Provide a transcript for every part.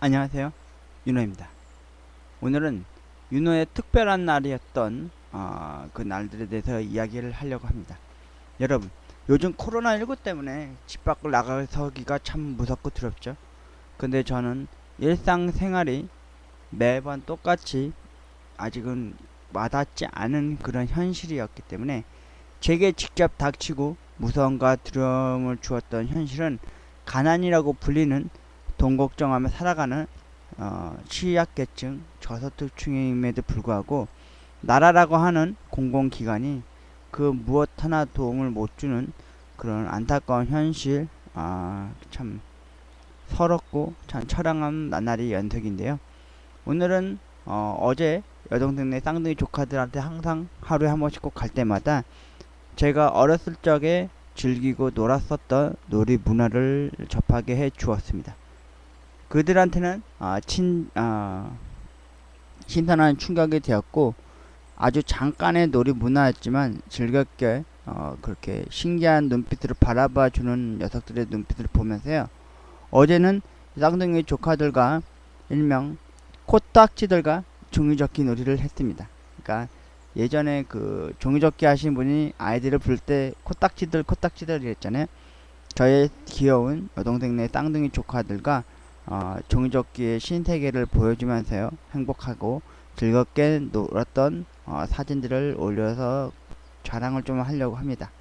안녕하세요, 윤호입니다. 오늘은 윤호의 특별한 날이었던 그 날들에 대해서 이야기를 하려고 합니다. 여러분, 요즘 코로나19 때문에 집 밖을 나가서기가 참 무섭고 두렵죠. 근데 저는 일상생활이 매번 똑같이 아직은 와닿지 않은 그런 현실이었기 때문에 제게 직접 닥치고 무서움과 두려움을 주었던 현실은 가난이라고 불리는 돈 걱정하며 살아가는 취약계층 저소득층임에도 불구하고 나라라고 하는 공공기관이 그 무엇 하나 도움을 못 주는 그런 안타까운 현실, 참 서럽고 참 처량한 나날이 연속인데요. 오늘은 어제 여동생네 쌍둥이 조카들한테 항상 하루에 한 번씩 꼭 갈 때마다 제가 어렸을 적에 즐기고 놀았었던 놀이 문화를 접하게 해 주었습니다. 그들한테는 신선한 충격이 되었고 아주 잠깐의 놀이 문화였지만 즐겁게 그렇게 신기한 눈빛으로 바라봐 주는 녀석들의 눈빛을 보면서요. 어제는 쌍둥이 조카들과 일명 코딱지들과 종이접기 놀이를 했습니다. 그러니까 예전에 그 종이접기 하신 분이 아이들을 부를 때 코딱지들 코딱지들 이랬잖아요. 저의 귀여운 여동생네 쌍둥이 조카들과 종이접기의 신세계를 보여주면서요 행복하고 즐겁게 놀았던 사진들을 올려서 자랑을 좀 하려고 합니다.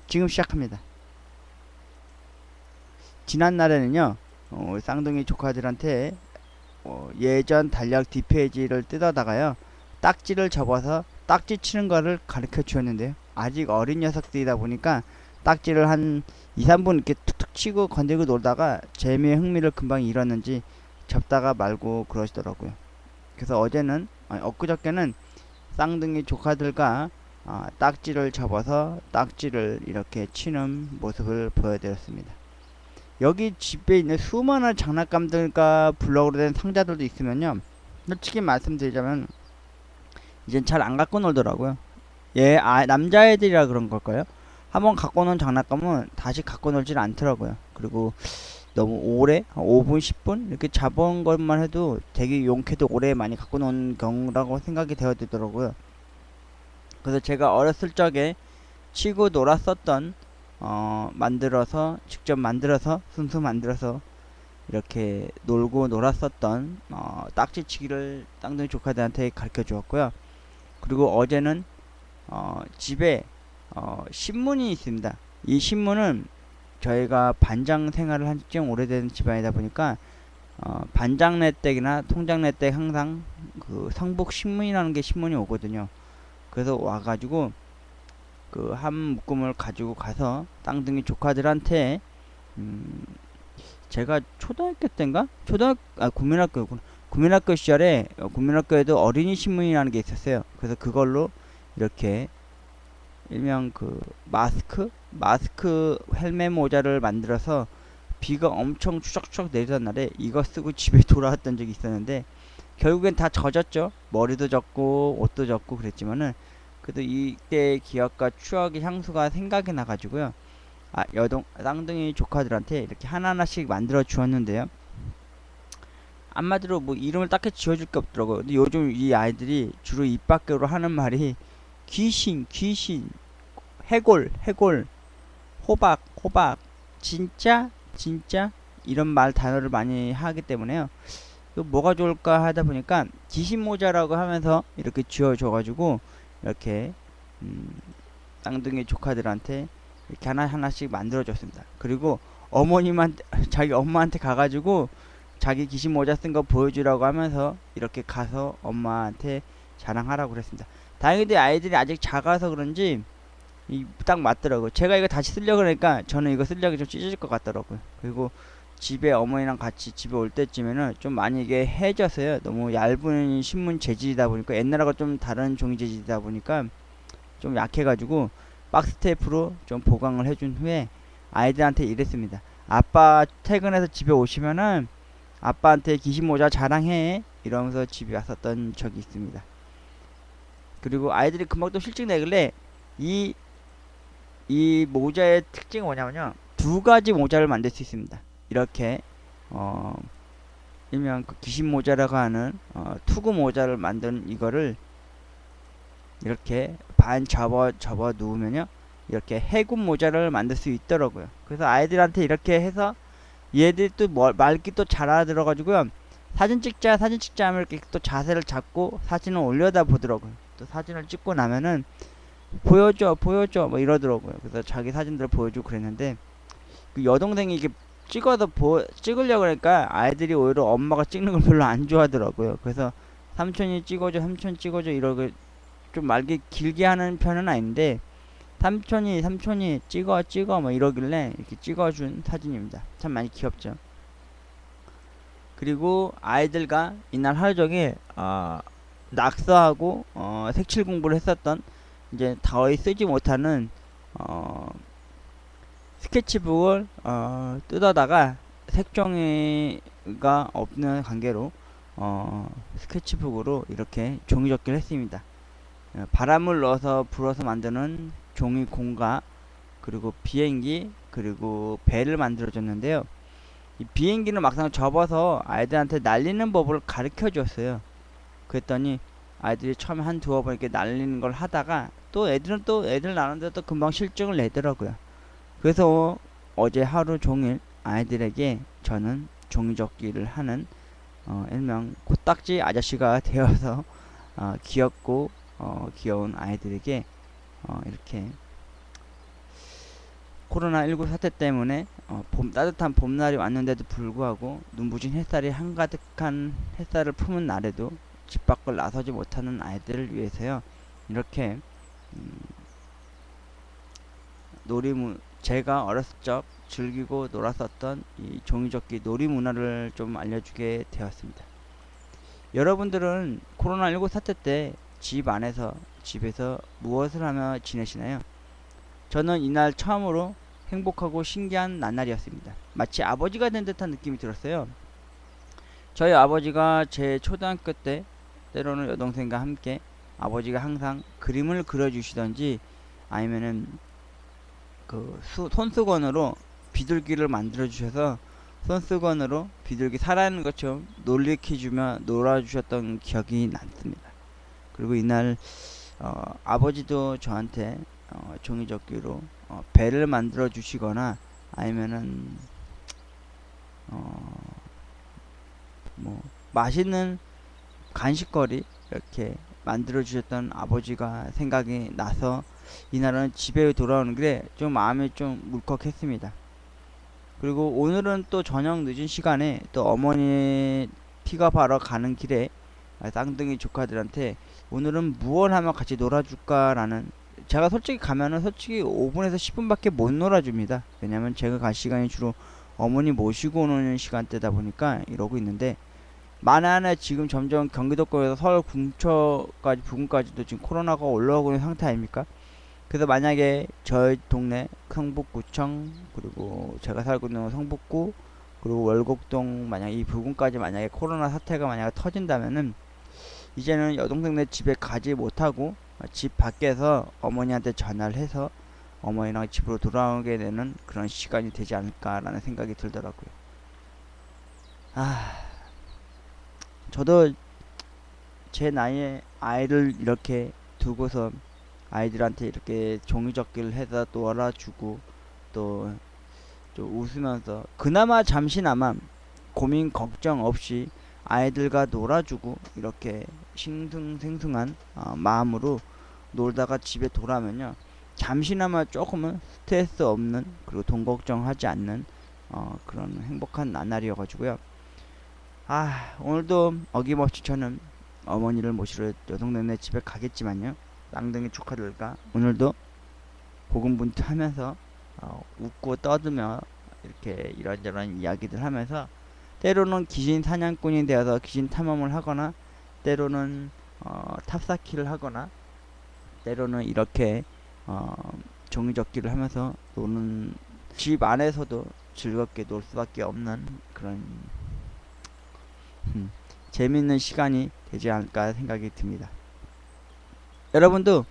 지금 시작합니다. 지난날에는요 쌍둥이 조카들한테 예전 달력 뒷페이지를 뜯어다가요 딱지를 접어서 딱지 치는 거를 가르쳐 주었는데요. 아직 어린 녀석들이다 보니까 딱지를 한 2, 3분 이렇게 툭툭 치고 건들고 놀다가 재미의 흥미를 금방 잃었는지 접다가 말고 그러시더라고요. 그래서 엊그저께는 쌍둥이 조카들과 딱지를 접어서 딱지를 이렇게 치는 모습을 보여드렸습니다. 여기 집에 있는 수많은 장난감들과 블럭으로 된 상자들도 있으면요. 솔직히 말씀드리자면 이젠 잘 안 갖고 놀더라고요. 남자애들이라 그런 걸까요? 한번 갖고 논 장난감은 다시 갖고 놀질 않더라고요. 그리고 너무 오래, 5분, 10분 이렇게 잡은 것만 해도 되게 용케도 오래 많이 갖고 논 경우라고 생각이 되더라고요. 그래서 제가 어렸을 적에 치고 놀았었던 직접 만들어서 순수 만들어서 이렇게 놀고 놀았었던 딱지치기를 쌍둥이 조카들한테 가르쳐 주었고요. 그리고 어제는 집에 신문이 있습니다. 이 신문은 저희가 반장 생활을 한 지 좀 오래된 집안이다 보니까 반장내댁이나 통장내댁 항상 그 성북 신문이라는 게 신문이 오거든요. 그래서 와가지고 그 한 묶음을 가지고 가서 쌍둥이 조카들한테 제가 초등학교 때인가? 국민학교구나. 국민학교 시절에 국민학교에도 어린이 신문이라는 게 있었어요. 그래서 그걸로 이렇게 일명 그 마스크 헬멧 모자를 만들어서 비가 엄청 추적추적 내리던 날에 이거 쓰고 집에 돌아왔던 적이 있었는데 결국엔 다 젖었죠. 머리도 젖고 옷도 젖고 그랬지만은 그래도 이때의 기억과 추억의 향수가 생각이 나가지고요. 쌍둥이 조카들한테 이렇게 하나하나씩 만들어 주었는데요. 한마디로 뭐 이름을 딱히 지어줄 게 없더라고요. 근데 요즘 이 아이들이 주로 입 밖으로 하는 말이 귀신, 귀신, 해골, 해골, 호박, 호박, 진짜, 진짜 이런 말 단어를 많이 하기 때문에요. 뭐가 좋을까 하다 보니까 귀신 모자라고 하면서 이렇게 지어줘가지고 이렇게 쌍둥이 조카들한테 이렇게 하나하나씩 만들어줬습니다. 그리고 어머님한테 자기 엄마한테 가가지고 자기 귀신 모자 쓴 거 보여주라고 하면서 이렇게 가서 엄마한테 자랑하라고 그랬습니다. 다행히도 아이들이 아직 작아서 그런지 딱 맞더라고요. 제가 이거 다시 쓰려고 그러니까 저는 이거 쓰려고 좀 찢어질 것 같더라고요. 그리고 집에 어머니랑 같이 집에 올 때쯤에는 좀 많이 이게 해져서요. 너무 얇은 신문 재질이다 보니까 옛날하고 좀 다른 종이 재질이다 보니까 좀 약해가지고 박스 테이프로 좀 보강을 해준 후에 아이들한테 이랬습니다. 아빠 퇴근해서 집에 오시면은 아빠한테 귀신 모자 자랑해 이러면서 집에 왔었던 적이 있습니다. 그리고 아이들이 금방 또 실증 내길래 이 모자의 특징이 뭐냐면요. 두 가지 모자를 만들 수 있습니다. 이렇게 일명 그 귀신 모자라고 하는 투구 모자를 만든 이거를 이렇게 반 접어 누우면요, 이렇게 해군 모자를 만들 수 있더라고요. 그래서 아이들한테 이렇게 해서 얘들이 또 말기 또 잘 알아들어가지고요, 사진 찍자 하면 이렇게 또 자세를 잡고 사진을 올려다 보더라고요. 또 사진을 찍고 나면은 보여줘 뭐 이러더라고요. 그래서 자기 사진들을 보여주고 그랬는데, 그 여동생이 이게 찍으려고 그러니까 아이들이 오히려 엄마가 찍는 걸 별로 안 좋아하더라고요. 그래서 삼촌이 찍어줘 이러고 좀 말기 길게 하는 편은 아닌데, 삼촌이 찍어 뭐 이러길래 이렇게 찍어준 사진입니다. 참 많이 귀엽죠. 그리고 아이들과 이날 하루 종일 낙서하고 색칠 공부를 했었던, 이제 거의 쓰지 못하는 스케치북을 뜯어다가 색종이가 없는 관계로 스케치북으로 이렇게 종이접기를 했습니다. 바람을 넣어서 불어서 만드는 종이 공과, 그리고 비행기, 그리고 배를 만들어 줬는데요. 이 비행기는 막상 접어서 아이들한테 날리는 법을 가르쳐 줬어요. 그랬더니 아이들이 처음에 한 두어 번 이렇게 날리는 걸 하다가 또 애들 나는데 또 금방 실증을 내더라고요. 그래서 어제 하루 종일 아이들에게 저는 종이접기를 하는 일명 코딱지 아저씨가 되어서 귀엽고 귀여운 아이들에게 이렇게 코로나19 사태 때문에 따뜻한 봄날이 왔는데도 불구하고 눈부신 햇살이 한가득한 햇살을 품은 날에도 집 밖을 나서지 못하는 아이들을 위해서요, 이렇게 제가 어렸을 적 즐기고 놀았었던 이 종이접기 놀이 문화를 좀 알려주게 되었습니다. 여러분들은 코로나19 사태 때 집에서 무엇을 하며 지내시나요? 저는 이날 처음으로 행복하고 신기한 나날이었습니다. 마치 아버지가 된 듯한 느낌이 들었어요. 저희 아버지가 제 초등학교 때, 때로는 여동생과 함께 아버지가 항상 그림을 그려주시던지 아니면은 그 손수건으로 비둘기를 만들어 주셔서 손수건으로 비둘기 살아있는 것처럼 놀래켜주며 놀아주셨던 기억이 남습니다. 그리고 이날 아버지도 저한테 종이접기로 배를 만들어 주시거나 아니면은 뭐 맛있는 간식거리 이렇게 만들어 주셨던 아버지가 생각이 나서 이날은 집에 돌아오는 길에 좀 마음이 좀 울컥했습니다. 그리고 오늘은 또 저녁 늦은 시간에 또 어머니 픽업하러 가는 길에 쌍둥이 조카들한테 오늘은 무얼 하며 같이 놀아줄까라는, 제가 솔직히 가면은 솔직히 5분에서 10분밖에 못 놀아줍니다. 왜냐면 제가 갈 시간이 주로 어머니 모시고 오는 시간대다 보니까 이러고 있는데, 만에 하나 지금 점점 경기도권에서 서울 근처까지 부근까지도 지금 코로나가 올라오고 있는 상태 아닙니까? 그래서 만약에 저희 동네 성북구청, 그리고 제가 살고 있는 성북구, 그리고 월곡동, 만약 이 부근까지 만약에 코로나 사태가 만약에 터진다면은 이제는 여동생네 집에 가지 못하고 집 밖에서 어머니한테 전화를 해서 어머니랑 집으로 돌아오게 되는 그런 시간이 되지 않을까라는 생각이 들더라고요. 저도 제 나이에 아이를 이렇게 두고서 아이들한테 이렇게 종이접기를 해서 놀아주고 또 좀 웃으면서 그나마 잠시나마 고민 걱정 없이 아이들과 놀아주고 이렇게 싱숭생숭한 마음으로 놀다가 집에 돌아오면요, 잠시나마 조금은 스트레스 없는, 그리고 돈 걱정하지 않는 그런 행복한 나날이어가지고요. 오늘도 어김없이 저는 어머니를 모시러 여동생네 집에 가겠지만요, 쌍둥이 조카들과 오늘도 고군분투하면서 웃고 떠들며 이렇게 이런저런 이야기들 하면서 때로는 귀신 사냥꾼이 되어서 귀신 탐험을 하거나, 때로는 탑쌓기를 하거나, 때로는 이렇게 종이접기를 하면서 노는, 집 안에서도 즐겁게 놀 수밖에 없는 그런 재밌는 시간이 되지 않을까 생각이 듭니다. 여러분도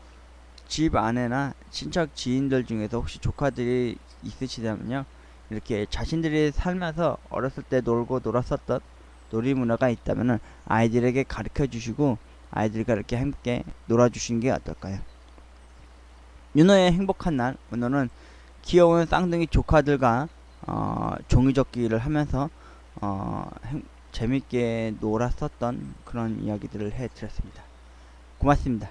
집 안에나 친척 지인들 중에서 혹시 조카들이 있으시다면요, 이렇게 자신들이 살면서 어렸을 때 놀고 놀았었던 놀이문화가 있다면은 아이들에게 가르쳐 주시고 아이들과 이렇게 함께 놀아주시는 게 어떨까요? 윤호의 행복한 날, 오늘은 귀여운 쌍둥이 조카들과 종이접기를 하면서 재밌게 놀았었던 그런 이야기들을 해드렸습니다. 고맙습니다.